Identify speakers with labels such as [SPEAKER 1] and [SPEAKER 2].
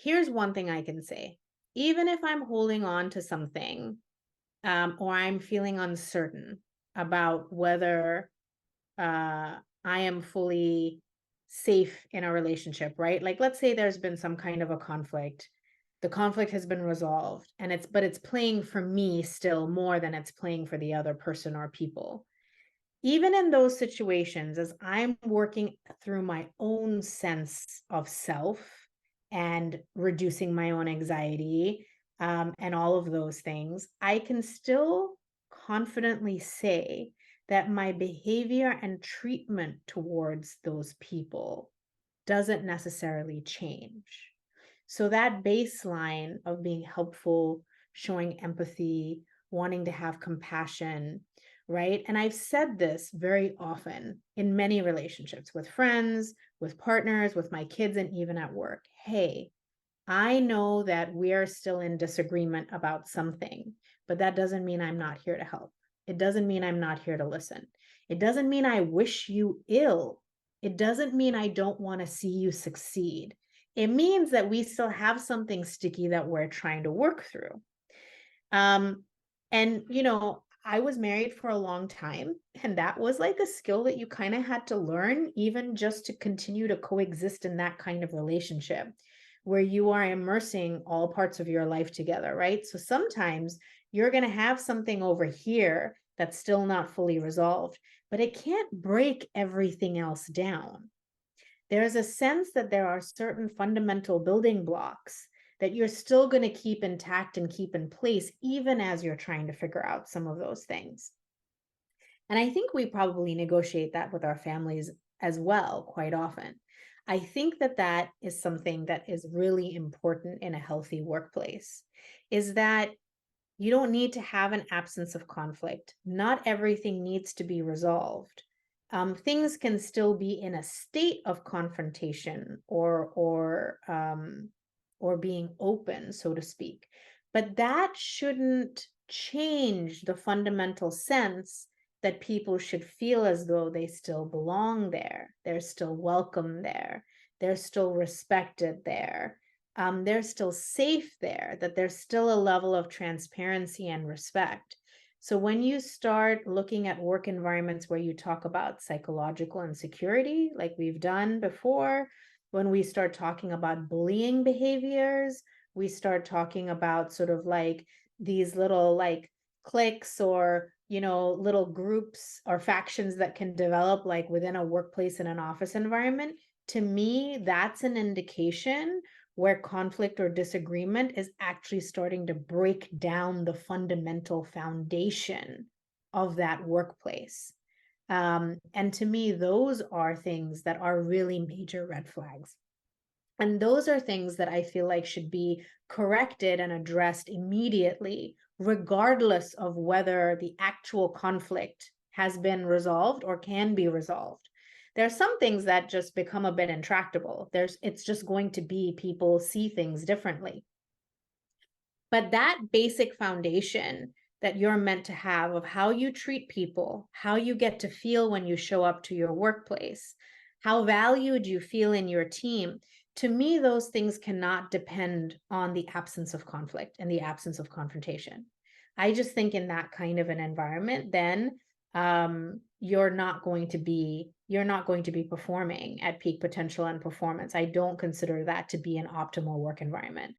[SPEAKER 1] here's one thing I can say. Even if I'm holding on to something, or I'm feeling uncertain about whether I am fully safe in a relationship, right? Like, let's say there's been some kind of a conflict. The conflict has been resolved, and it's playing for me still more than it's playing for the other person or people. Even in those situations, as I'm working through my own sense of self and reducing my own anxiety, and all of those things, I can still confidently say that my behavior and treatment towards those people doesn't necessarily change. So that baseline of being helpful, showing empathy, wanting to have compassion, right? And I've said this very often in many relationships with friends, with partners, with my kids, and even at work. Hey, I know that we are still in disagreement about something, but that doesn't mean I'm not here to help. It doesn't mean I'm not here to listen. It doesn't mean I wish you ill. It doesn't mean I don't want to see you succeed. It means that we still have something sticky that we're trying to work through. Um, and I was married for a long time, and that was like a skill that you kind of had to learn, even just to continue to coexist in that kind of relationship where you are immersing all parts of your life together, right? So sometimes you're going to have something over here that's still not fully resolved, but it can't break everything else down. There's a sense that there are certain fundamental building blocks that you're still going to keep intact and keep in place, even as you're trying to figure out some of those things. And I think we probably negotiate that with our families as well, quite often. I think that that is something that is really important in a healthy workplace, is that you don't need to have an absence of conflict. Not everything needs to be resolved. Things can still be in a state of confrontation or being open, so to speak. But that shouldn't change the fundamental sense that people should feel as though they still belong there. They're still welcome there. They're still respected there. They're still safe there, that there's still a level of transparency and respect. So when you start looking at work environments where you talk about psychological insecurity, like we've done before, when we start talking about bullying behaviors, we start talking about sort of like these little like cliques or little groups or factions that can develop like within a workplace in an office environment. To me, that's an indication where conflict or disagreement is actually starting to break down the fundamental foundation of that workplace. And to me, those are things that are really major red flags. And those are things that I feel like should be corrected and addressed immediately, regardless of whether the actual conflict has been resolved or can be resolved. There are some things that just become a bit intractable. It's just going to be people see things differently. But that basic foundation that you're meant to have of how you treat people, how you get to feel when you show up to your workplace, how valued you feel in your team, to me, those things cannot depend on the absence of conflict and the absence of confrontation. I just think in that kind of an environment, then you're not going to be performing at peak potential and performance. I don't consider that to be an optimal work environment.